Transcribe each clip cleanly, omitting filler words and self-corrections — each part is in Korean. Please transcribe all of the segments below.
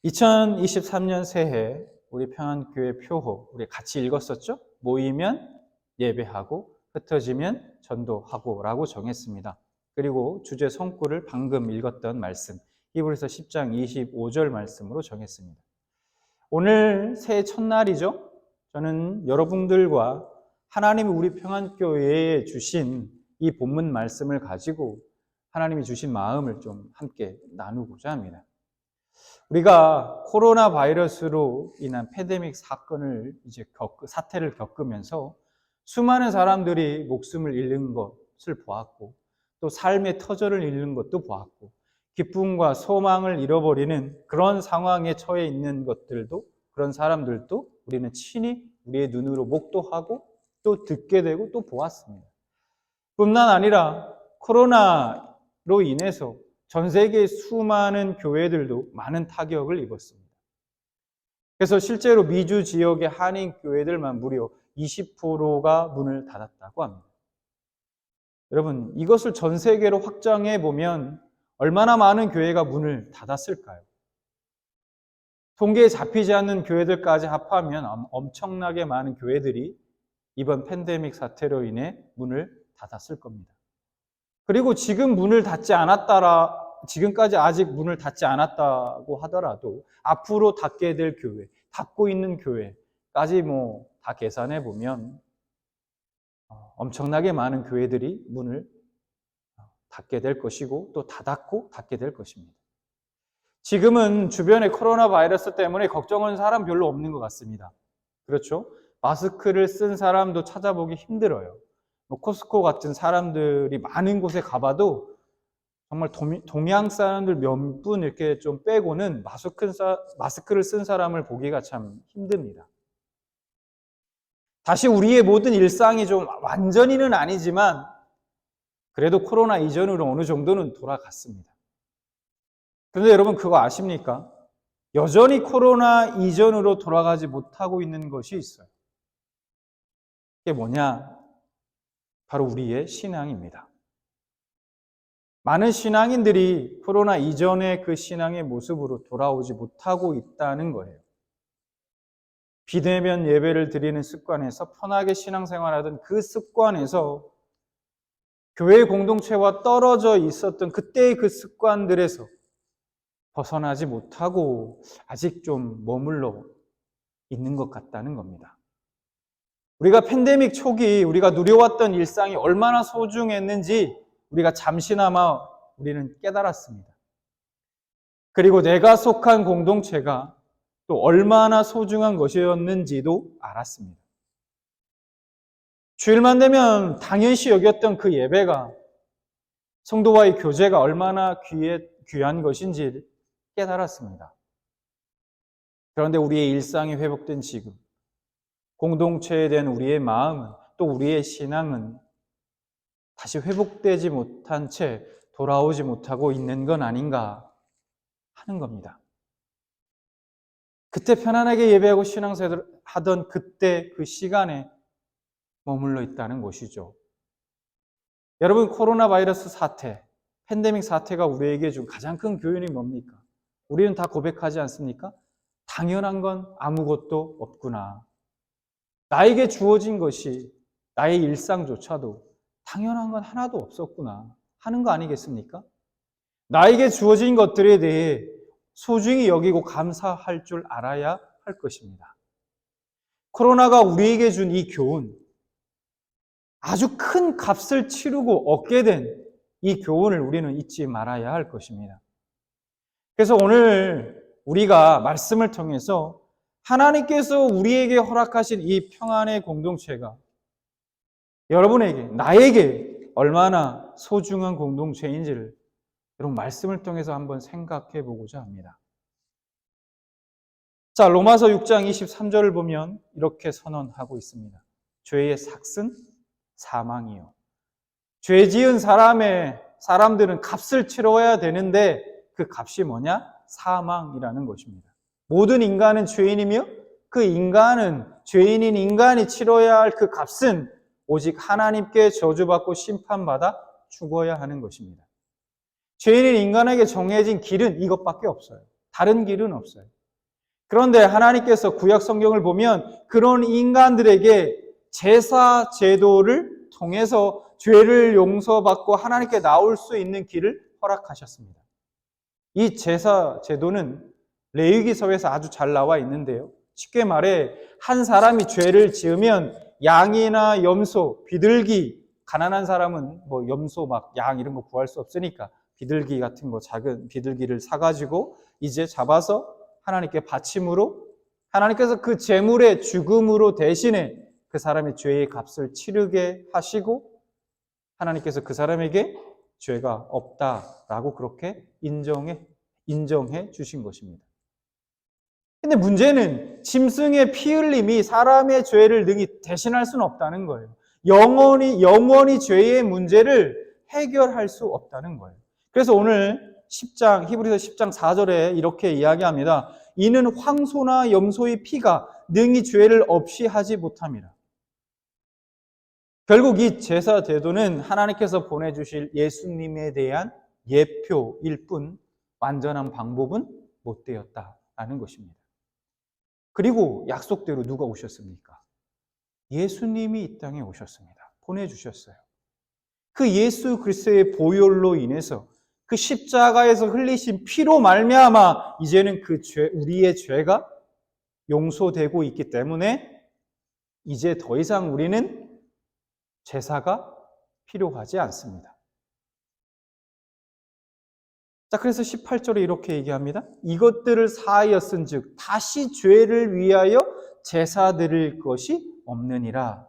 2023년 새해 우리 평안교회 표호 우리 같이 읽었었죠? 모이면 예배하고 흩어지면 전도하고 라고 정했습니다. 그리고 주제 성구를 방금 읽었던 말씀 히브리서 10장 25절 말씀으로 정했습니다. 오늘 새해 첫날이죠? 저는 여러분들과 하나님이 우리 평안교회에 주신 이 본문 말씀을 가지고 하나님이 주신 마음을 좀 함께 나누고자 합니다. 우리가 코로나 바이러스로 인한 팬데믹 사태를 겪으면서 수많은 사람들이 목숨을 잃는 것을 보았고, 또 삶의 터전을 잃는 것도 보았고, 기쁨과 소망을 잃어버리는 그런 상황에 처해 있는 것들도, 그런 사람들도 우리는 친히 우리의 눈으로 목도하고 또 듣게 되고 또 보았습니다. 뿐만 아니라 코로나로 인해서 전 세계의 수많은 교회들도 많은 타격을 입었습니다. 그래서 실제로 미주 지역의 한인 교회들만 무려 20%가 문을 닫았다고 합니다. 여러분, 이것을 전 세계로 확장해 보면 얼마나 많은 교회가 문을 닫았을까요? 통계에 잡히지 않는 교회들까지 합하면 엄청나게 많은 교회들이 이번 팬데믹 사태로 인해 문을 닫았을 겁니다. 그리고 지금까지 아직 문을 닫지 않았다고 하더라도 앞으로 닫게 될 교회, 닫고 있는 교회까지 다 계산해 보면 엄청나게 많은 교회들이 문을 닫게 될 것이고 또 닫았고 닫게 될 것입니다. 지금은 주변에 코로나 바이러스 때문에 걱정하는 사람 별로 없는 것 같습니다. 그렇죠? 마스크를 쓴 사람도 찾아보기 힘들어요. 코스코 같은 사람들이 많은 곳에 가봐도 정말 동양 사람들 몇 분 이렇게 좀 빼고는 마스크를 쓴 사람을 보기가 참 힘듭니다. 다시 우리의 모든 일상이 좀 완전히는 아니지만 그래도 코로나 이전으로 어느 정도는 돌아갔습니다. 그런데 여러분 그거 아십니까? 여전히 코로나 이전으로 돌아가지 못하고 있는 것이 있어요. 그게 뭐냐? 바로 우리의 신앙입니다. 많은 신앙인들이 코로나 이전의 그 신앙의 모습으로 돌아오지 못하고 있다는 거예요. 비대면 예배를 드리는 습관에서 편하게 신앙생활하던 그 습관에서 교회 공동체와 떨어져 있었던 그때의 그 습관들에서 벗어나지 못하고 아직 좀 머물러 있는 것 같다는 겁니다. 우리가 팬데믹 초기 우리가 누려왔던 일상이 얼마나 소중했는지 우리가 잠시나마 우리는 깨달았습니다. 그리고 내가 속한 공동체가 또 얼마나 소중한 것이었는지도 알았습니다. 주일만 되면 당연시 여겼던 그 예배가 성도와의 교제가 얼마나 귀한 것인지 깨달았습니다. 그런데 우리의 일상이 회복된 지금 공동체에 대한 우리의 마음은 또 우리의 신앙은 다시 회복되지 못한 채 돌아오지 못하고 있는 건 아닌가 하는 겁니다. 그때 편안하게 예배하고 신앙생활을 하던 그때 그 시간에 머물러 있다는 것이죠. 여러분 코로나 바이러스 사태, 팬데믹 사태가 우리에게 준 가장 큰 교훈이 뭡니까? 우리는 다 고백하지 않습니까? 당연한 건 아무것도 없구나. 나에게 주어진 것이 나의 일상조차도 당연한 건 하나도 없었구나 하는 거 아니겠습니까? 나에게 주어진 것들에 대해 소중히 여기고 감사할 줄 알아야 할 것입니다. 코로나가 우리에게 준 이 교훈, 아주 큰 값을 치르고 얻게 된 이 교훈을 우리는 잊지 말아야 할 것입니다. 그래서 오늘 우리가 말씀을 통해서 하나님께서 우리에게 허락하신 이 평안의 공동체가 여러분에게, 나에게 얼마나 소중한 공동체인지를 여러분 말씀을 통해서 한번 생각해 보고자 합니다. 자, 로마서 6장 23절을 보면 이렇게 선언하고 있습니다. 죄의 삭은 사망이요. 죄 지은 사람들은 값을 치러야 되는데 그 값이 뭐냐? 사망이라는 것입니다. 모든 인간은 죄인이며 그 인간은 죄인인 인간이 치러야 할 그 값은 오직 하나님께 저주받고 심판받아 죽어야 하는 것입니다. 죄인인 인간에게 정해진 길은 이것밖에 없어요. 다른 길은 없어요. 그런데 하나님께서 구약 성경을 보면 그런 인간들에게 제사 제도를 통해서 죄를 용서받고 하나님께 나올 수 있는 길을 허락하셨습니다. 이 제사 제도는 레위기서에서 아주 잘 나와 있는데요. 쉽게 말해 한 사람이 죄를 지으면 양이나 염소, 비둘기, 가난한 사람은 뭐 염소 막 양 이런 거 구할 수 없으니까 비둘기 같은 거 작은 비둘기를 사가지고 이제 잡아서 하나님께 바침으로 하나님께서 그 제물의 죽음으로 대신에 그 사람의 죄의 값을 치르게 하시고 하나님께서 그 사람에게 죄가 없다라고 그렇게 인정해 주신 것입니다. 근데 문제는 짐승의 피 흘림이 사람의 죄를 능히 대신할 수는 없다는 거예요. 영원히 죄의 문제를 해결할 수 없다는 거예요. 그래서 오늘 히브리서 10장 4절에 이렇게 이야기합니다. 이는 황소나 염소의 피가 능히 죄를 없이 하지 못함이라. 결국 이 제사 제도는 하나님께서 보내주실 예수님에 대한 예표일 뿐 완전한 방법은 못 되었다라는 것입니다. 그리고 약속대로 누가 오셨습니까? 예수님이 이 땅에 오셨습니다. 보내주셨어요. 그 예수 그리스도의 보혈로 인해서 그 십자가에서 흘리신 피로 말미암아 이제는 우리의 죄가 용서되고 있기 때문에 이제 더 이상 우리는 제사가 필요하지 않습니다. 자, 그래서 18절에 이렇게 얘기합니다. 이것들을 사하였은즉 다시 죄를 위하여 제사 드릴 것이 없느니라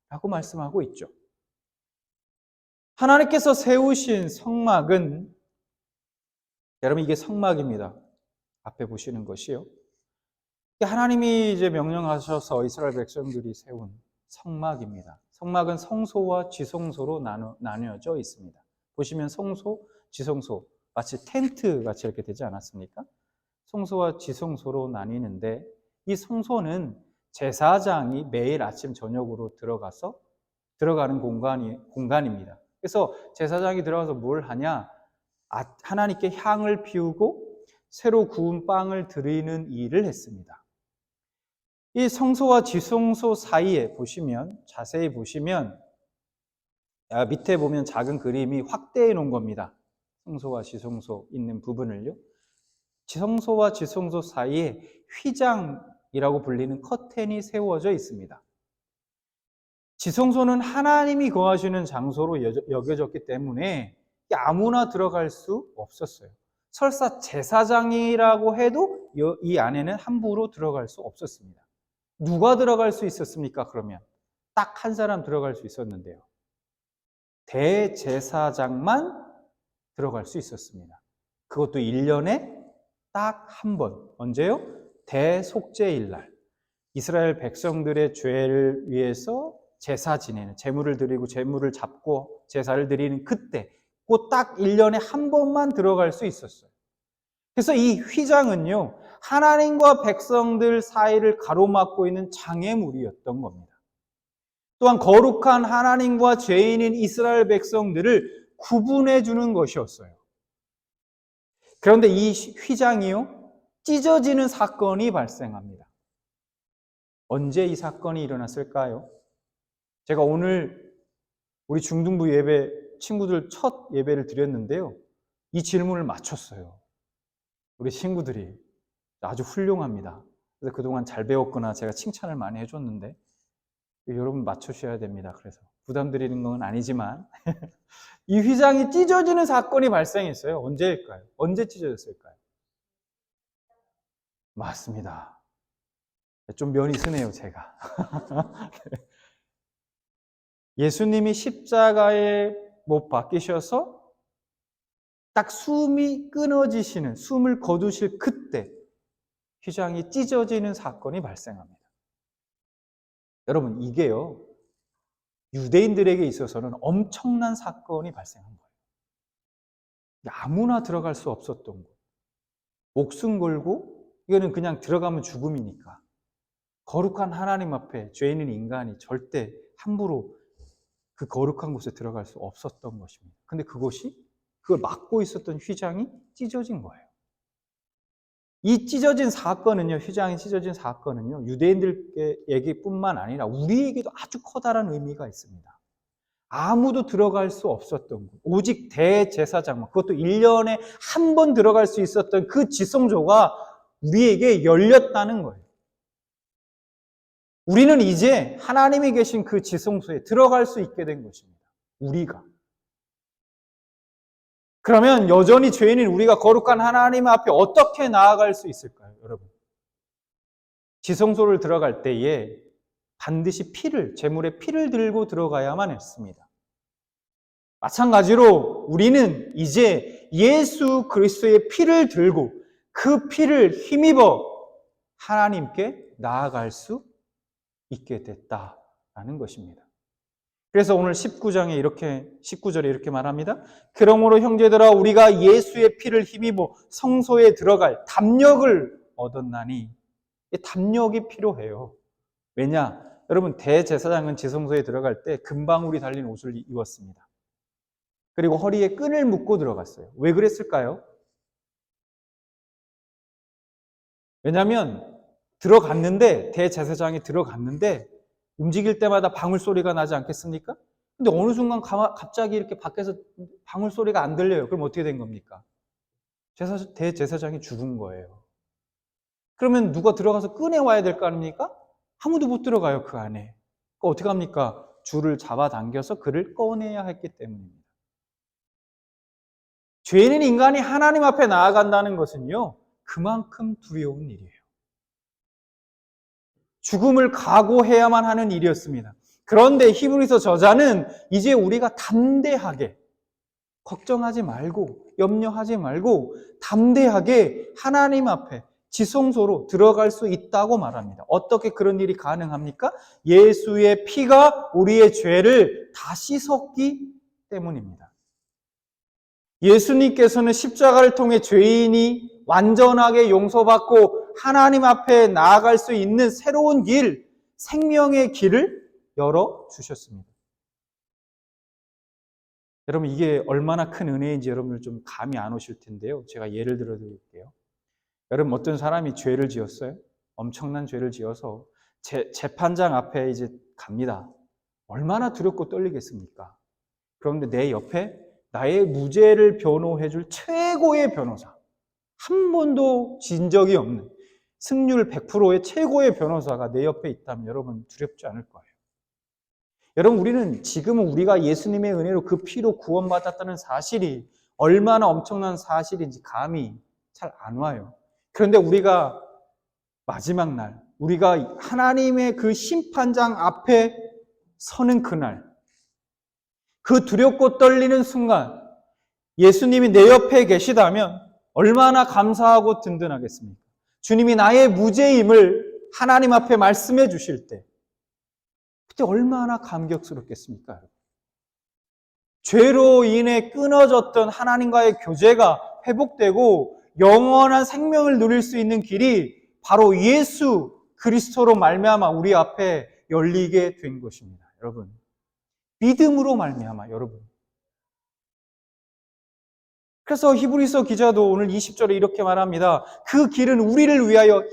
라고 말씀하고 있죠. 하나님께서 세우신 성막은 여러분 이게 성막입니다. 앞에 보시는 것이요. 하나님이 이제 명령하셔서 이스라엘 백성들이 세운 성막입니다. 성막은 성소와 지성소로 나뉘어져 있습니다. 보시면 성소, 지성소 마치 텐트 같이 이렇게 되지 않았습니까? 성소와 지성소로 나뉘는데 이 성소는 제사장이 매일 아침 저녁으로 들어가는 공간입니다. 그래서 제사장이 들어가서 뭘 하냐? 하나님께 향을 피우고 새로 구운 빵을 드리는 일을 했습니다. 이 성소와 지성소 사이에 자세히 보시면 밑에 보면 작은 그림이 확대해 놓은 겁니다. 성소와 지성소 있는 부분을요. 성소와 지성소 사이에 휘장이라고 불리는 커튼이 세워져 있습니다. 지성소는 하나님이 거하시는 장소로 여겨졌기 때문에 아무나 들어갈 수 없었어요. 설사 제사장이라고 해도 이 안에는 함부로 들어갈 수 없었습니다. 누가 들어갈 수 있었습니까? 그러면 딱 한 사람 들어갈 수 있었는데요. 대제사장만 들어갈 수 있었습니다. 그것도 1년에 딱 한 번. 언제요? 대속죄일 날. 이스라엘 백성들의 죄를 위해서 제사 지내는, 제물을 드리고 제물을 잡고 제사를 드리는 그때 그 딱 1년에 한 번만 들어갈 수 있었어요. 그래서 이 휘장은요, 하나님과 백성들 사이를 가로막고 있는 장애물이었던 겁니다. 또한 거룩한 하나님과 죄인인 이스라엘 백성들을 구분해 주는 것이었어요. 그런데 이 휘장이요, 찢어지는 사건이 발생합니다. 언제 이 사건이 일어났을까요? 제가 오늘 우리 중등부 예배 친구들 첫 예배를 드렸는데요. 이 질문을 맞췄어요. 우리 친구들이 아주 훌륭합니다. 그래서 그동안 잘 배웠구나 제가 칭찬을 많이 해줬는데 여러분 맞추셔야 됩니다. 그래서 부담 드리는 건 아니지만 이 휘장이 찢어지는 사건이 발생했어요. 언제일까요? 언제 찢어졌을까요? 맞습니다. 좀 면이 쓰네요, 제가. 예수님이 십자가에 못 박히셔서 딱 숨이 끊어지시는, 숨을 거두실 그때 휘장이 찢어지는 사건이 발생합니다. 여러분, 이게요, 유대인들에게 있어서는 엄청난 사건이 발생한 거예요. 아무나 들어갈 수 없었던 거. 목숨 걸고, 이거는 그냥 들어가면 죽음이니까. 거룩한 하나님 앞에 죄인인 인간이 절대 함부로 그 거룩한 곳에 들어갈 수 없었던 것입니다. 근데 그걸 막고 있었던 휘장이 찢어진 거예요. 이 찢어진 사건은요, 휘장이 찢어진 사건은요, 유대인들에게뿐만 아니라 우리에게도 아주 커다란 의미가 있습니다. 아무도 들어갈 수 없었던 곳, 오직 대제사장만, 그것도 1년에 한 번 들어갈 수 있었던 그 지성소가 우리에게 열렸다는 거예요. 우리는 이제 하나님이 계신 그 지성소에 들어갈 수 있게 된 것입니다. 우리가. 그러면 여전히 죄인인 우리가 거룩한 하나님 앞에 어떻게 나아갈 수 있을까요, 여러분? 지성소를 들어갈 때에 반드시 제물의 피를 들고 들어가야만 했습니다. 마찬가지로 우리는 이제 예수 그리스도의 피를 들고 그 피를 힘입어 하나님께 나아갈 수 있게 됐다라는 것입니다. 그래서 오늘 19절에 이렇게 말합니다. 그러므로 형제들아 우리가 예수의 피를 힘입어 성소에 들어갈 담력을 얻었나니, 담력이 필요해요. 왜냐? 여러분, 대제사장은 지성소에 들어갈 때 금방울이 달린 옷을 입었습니다. 그리고 허리에 끈을 묶고 들어갔어요. 왜 그랬을까요? 왜냐하면 대제사장이 들어갔는데 움직일 때마다 방울 소리가 나지 않겠습니까? 근데 어느 순간 갑자기 이렇게 밖에서 방울 소리가 안 들려요. 그럼 어떻게 된 겁니까? 대제사장이 죽은 거예요. 그러면 누가 들어가서 꺼내와야 될 거 아닙니까? 아무도 못 들어가요, 그 안에. 그러니까 어떻게 합니까? 줄을 잡아당겨서 그를 꺼내야 했기 때문입니다. 죄인인 인간이 하나님 앞에 나아간다는 것은요, 그만큼 두려운 일이에요. 죽음을 각오해야만 하는 일이었습니다. 그런데 히브리서 저자는 이제 우리가 담대하게, 걱정하지 말고, 염려하지 말고 담대하게 하나님 앞에 지성소로 들어갈 수 있다고 말합니다. 어떻게 그런 일이 가능합니까? 예수의 피가 우리의 죄를 다 씻었기 때문입니다. 예수님께서는 십자가를 통해 죄인이 완전하게 용서받고 하나님 앞에 나아갈 수 있는 새로운 길, 생명의 길을 열어주셨습니다. 여러분, 이게 얼마나 큰 은혜인지 여러분들 좀 감이 안 오실 텐데요. 제가 예를 들어 드릴게요. 여러분, 어떤 사람이 죄를 지었어요? 엄청난 죄를 지어서 재판장 앞에 이제 갑니다. 얼마나 두렵고 떨리겠습니까? 그런데 내 옆에 나의 무죄를 변호해줄 최고의 변호사, 한 번도 진 적이 없는 승률 100%의 최고의 변호사가 내 옆에 있다면 여러분 두렵지 않을 거예요. 여러분, 지금은 우리가 예수님의 은혜로 그 피로 구원받았다는 사실이 얼마나 엄청난 사실인지 감이 잘 안 와요. 그런데 우리가 마지막 날, 우리가 하나님의 그 심판장 앞에 서는 그날, 그 두렵고 떨리는 순간 예수님이 내 옆에 계시다면 얼마나 감사하고 든든하겠습니까? 주님이 나의 무죄임을 하나님 앞에 말씀해 주실 때 그때 얼마나 감격스럽겠습니까? 죄로 인해 끊어졌던 하나님과의 교제가 회복되고 영원한 생명을 누릴 수 있는 길이 바로 예수 그리스도로 말미암아 우리 앞에 열리게 된 것입니다. 여러분, 믿음으로 말미암아 여러분. 그래서 히브리서 기자도 오늘 20절에 이렇게 말합니다. 그 길은 우리를 위하여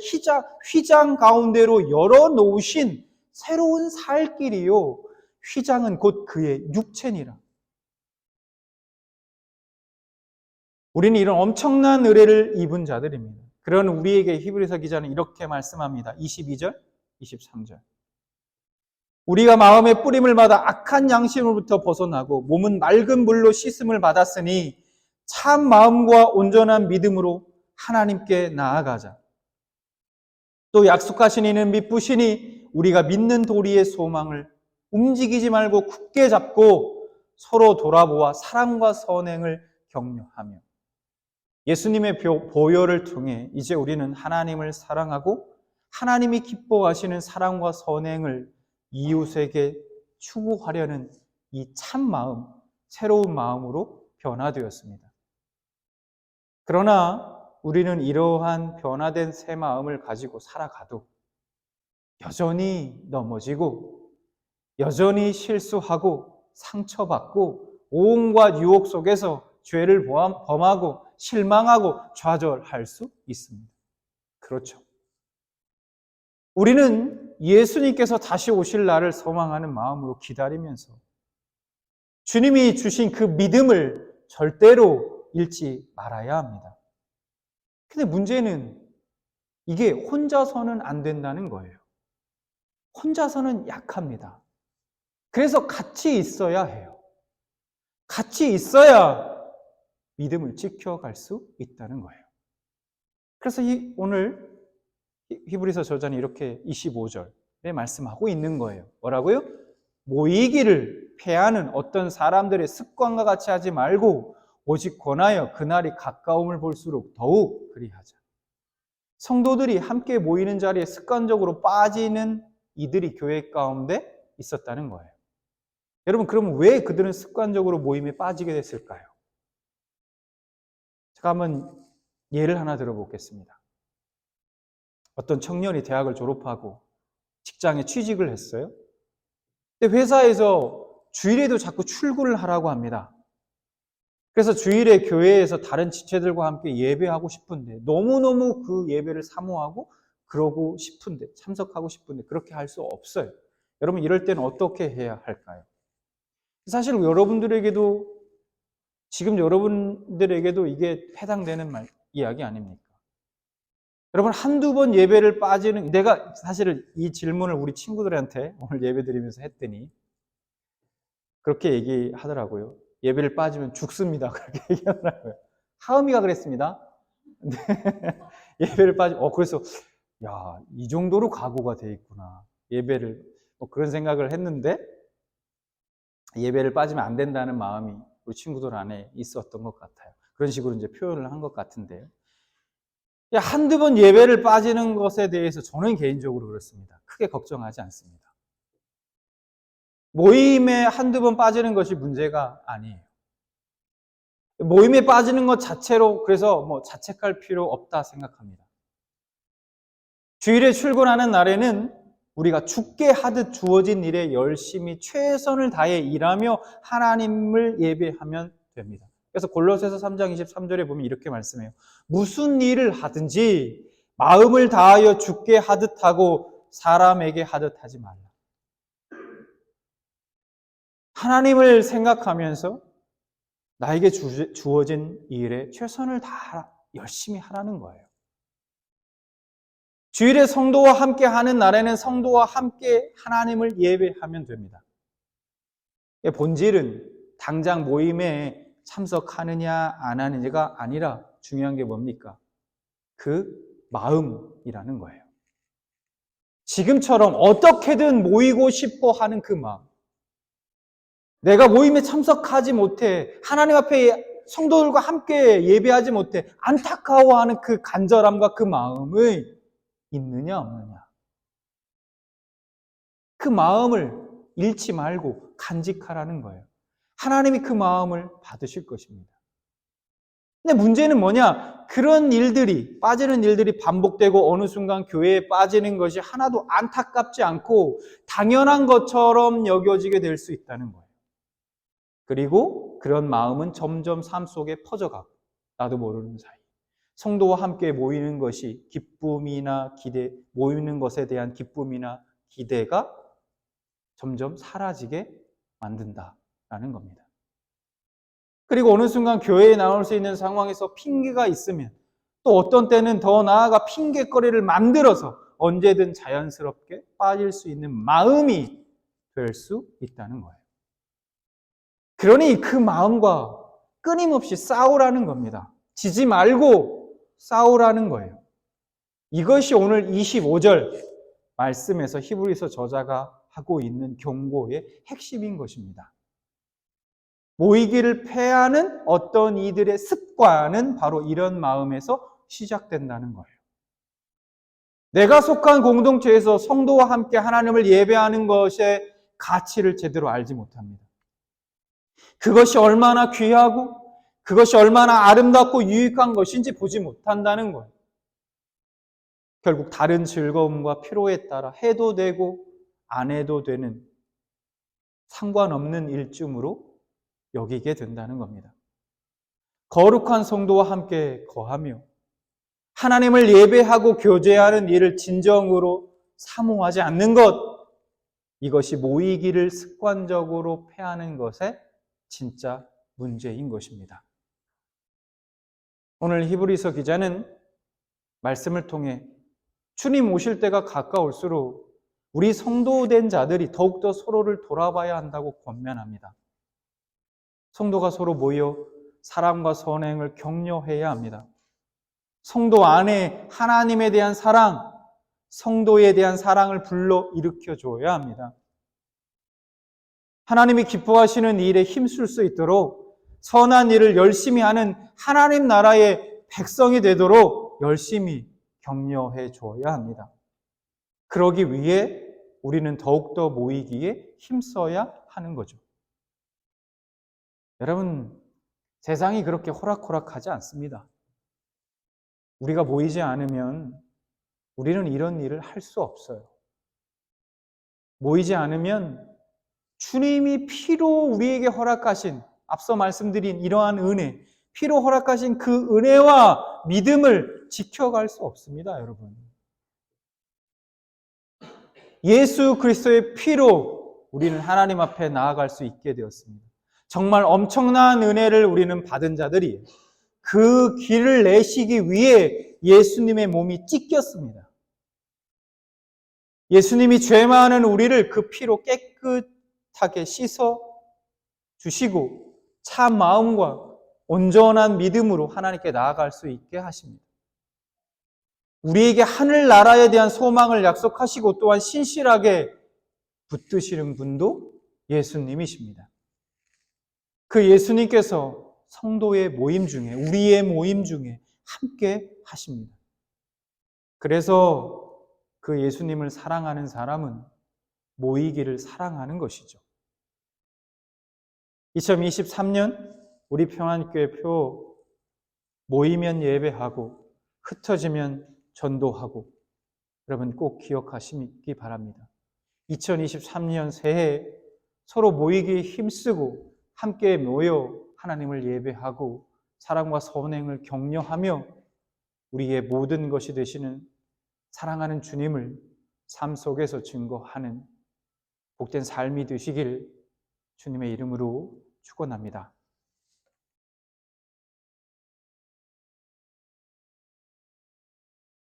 휘장 가운데로 열어놓으신 새로운 살 길이요. 휘장은 곧 그의 육체니라. 우리는 이런 엄청난 은혜를 입은 자들입니다. 그런 우리에게 히브리서 기자는 이렇게 말씀합니다. 22절, 23절. 우리가 마음의 뿌림을 받아 악한 양심으로부터 벗어나고 몸은 맑은 물로 씻음을 받았으니 참 마음과 온전한 믿음으로 하나님께 나아가자. 또 약속하신 이는 믿으시니 우리가 믿는 도리의 소망을 움직이지 말고 굳게 잡고 서로 돌아보아 사랑과 선행을 격려하며. 예수님의 보혈을 통해 이제 우리는 하나님을 사랑하고 하나님이 기뻐하시는 사랑과 선행을 이웃에게 추구하려는 이 참 마음, 새로운 마음으로 변화되었습니다. 그러나 우리는 이러한 변화된 새 마음을 가지고 살아가도 여전히 넘어지고 여전히 실수하고 상처받고 오온과 유혹 속에서 죄를 범하고 실망하고 좌절할 수 있습니다. 그렇죠. 우리는 예수님께서 다시 오실 날을 소망하는 마음으로 기다리면서 주님이 주신 그 믿음을 절대로 잃지 말아야 합니다. 근데 문제는 이게 혼자서는 안 된다는 거예요. 혼자서는 약합니다. 그래서 같이 있어야 해요. 같이 있어야 믿음을 지켜갈 수 있다는 거예요. 그래서 오늘 히브리서 저자는 이렇게 25절에 말씀하고 있는 거예요. 뭐라고요? 모이기를 패하는 어떤 사람들의 습관과 같이 하지 말고 오직 권하여 그날이 가까움을 볼수록 더욱 그리하자. 성도들이 함께 모이는 자리에 습관적으로 빠지는 이들이 교회 가운데 있었다는 거예요. 여러분, 그러면 왜 그들은 습관적으로 모임에 빠지게 됐을까요? 제가 한번 예를 하나 들어보겠습니다. 어떤 청년이 대학을 졸업하고 직장에 취직을 했어요. 근데 회사에서 주일에도 자꾸 출근을 하라고 합니다. 그래서 주일에 교회에서 다른 지체들과 함께 예배하고 싶은데 너무너무 그 예배를 사모하고 그러고 싶은데 참석하고 싶은데 그렇게 할 수 없어요. 여러분, 이럴 때는 어떻게 해야 할까요? 사실 여러분들에게도 지금 여러분들에게도 이게 해당되는 이야기 아닙니까? 여러분, 한두 번 예배를 빠지는, 내가 사실 이 질문을 우리 친구들한테 오늘 예배 드리면서 했더니 그렇게 얘기하더라고요. 예배를 빠지면 죽습니다. 그렇게 얘기하더라고요. 하은미가 그랬습니다. 네. 예배를 그래서, 야, 이 정도로 각오가 돼 있구나. 예배를, 그런 생각을 했는데, 예배를 빠지면 안 된다는 마음이 우리 친구들 안에 있었던 것 같아요. 그런 식으로 이제 표현을 한 것 같은데요. 한두 번 예배를 빠지는 것에 대해서 저는 개인적으로 그렇습니다. 크게 걱정하지 않습니다. 모임에 한두 번 빠지는 것이 문제가 아니에요. 모임에 빠지는 것 자체로 그래서 자책할 필요 없다 생각합니다. 주일에 출근하는 날에는 우리가 죽게 하듯 주어진 일에 열심히 최선을 다해 일하며 하나님을 예배하면 됩니다. 그래서 골로새서 3장 23절에 보면 이렇게 말씀해요. 무슨 일을 하든지 마음을 다하여 죽게 하듯 하고 사람에게 하듯 하지 말라. 하나님을 생각하면서 나에게 주어진 일에 최선을 다하 열심히 하라는 거예요. 주일에 성도와 함께 하는 날에는 성도와 함께 하나님을 예배하면 됩니다. 본질은 당장 모임에 참석하느냐 안 하느냐가 아니라 중요한 게 뭡니까? 그 마음이라는 거예요. 지금처럼 어떻게든 모이고 싶어 하는 그 마음. 내가 모임에 참석하지 못해 하나님 앞에 성도들과 함께 예배하지 못해 안타까워하는 그 간절함과 그 마음을 있느냐 없느냐. 그 마음을 잃지 말고 간직하라는 거예요. 하나님이 그 마음을 받으실 것입니다. 근데 문제는 뭐냐? 그런 일들이, 빠지는 일들이 반복되고 어느 순간 교회에 빠지는 것이 하나도 안타깝지 않고 당연한 것처럼 여겨지게 될 수 있다는 거예요. 그리고 그런 마음은 점점 삶 속에 퍼져가고 나도 모르는 사이 성도와 함께 모이는 것이 기쁨이나 기대, 모이는 것에 대한 기쁨이나 기대가 점점 사라지게 만든다라는 겁니다. 그리고 어느 순간 교회에 나올 수 있는 상황에서 핑계가 있으면 또 어떤 때는 더 나아가 핑계거리를 만들어서 언제든 자연스럽게 빠질 수 있는 마음이 될 수 있다는 거예요. 그러니 그 마음과 끊임없이 싸우라는 겁니다. 지지 말고 싸우라는 거예요. 이것이 오늘 25절 말씀에서 히브리서 저자가 하고 있는 경고의 핵심인 것입니다. 모이기를 패하는 어떤 이들의 습관은 바로 이런 마음에서 시작된다는 거예요. 내가 속한 공동체에서 성도와 함께 하나님을 예배하는 것의 가치를 제대로 알지 못합니다. 그것이 얼마나 귀하고 그것이 얼마나 아름답고 유익한 것인지 보지 못한다는 거예요. 결국 다른 즐거움과 필요에 따라 해도 되고 안 해도 되는 상관없는 일쯤으로 여기게 된다는 겁니다. 거룩한 성도와 함께 거하며 하나님을 예배하고 교제하는 일을 진정으로 사모하지 않는 것, 이것이 모이기를 습관적으로 패하는 것의 진짜 문제인 것입니다. 오늘 히브리서 기자는 말씀을 통해 주님 오실 때가 가까울수록 우리 성도된 자들이 더욱더 서로를 돌아봐야 한다고 권면합니다. 성도가 서로 모여 사랑과 선행을 격려해야 합니다. 성도 안에 하나님에 대한 사랑, 성도에 대한 사랑을 불러 일으켜 줘야 합니다. 하나님이 기뻐하시는 일에 힘쓸 수 있도록 선한 일을 열심히 하는 하나님 나라의 백성이 되도록 열심히 격려해 줘야 합니다. 그러기 위해 우리는 더욱더 모이기에 힘써야 하는 거죠. 여러분, 세상이 그렇게 호락호락하지 않습니다. 우리가 모이지 않으면 우리는 이런 일을 할 수 없어요. 모이지 않으면 주님이 피로 우리에게 허락하신, 앞서 말씀드린 이러한 은혜, 피로 허락하신 그 은혜와 믿음을 지켜갈 수 없습니다, 여러분. 예수 그리스도의 피로 우리는 하나님 앞에 나아갈 수 있게 되었습니다. 정말 엄청난 은혜를 우리는 받은 자들이에요. 그 길을 내시기 위해 예수님의 몸이 찢겼습니다. 예수님이 죄 많은 우리를 그 피로 깨끗하게 씻어 주시고 참 마음과 온전한 믿음으로 하나님께 나아갈 수 있게 하십니다. 우리에게 하늘나라에 대한 소망을 약속하시고 또한 신실하게 붙드시는 분도 예수님이십니다. 그 예수님께서 성도의 모임 중에, 우리의 모임 중에 함께 하십니다. 그래서 그 예수님을 사랑하는 사람은 모이기를 사랑하는 것이죠. 2023년 우리 평안교회표 모이면 예배하고 흩어지면 전도하고, 여러분 꼭 기억하시기 바랍니다. 2023년 새해 서로 모이기 힘쓰고 함께 모여 하나님을 예배하고 사랑과 선행을 격려하며 우리의 모든 것이 되시는 사랑하는 주님을 삶 속에서 증거하는 복된 삶이 되시길 주님의 이름으로 축원합니다.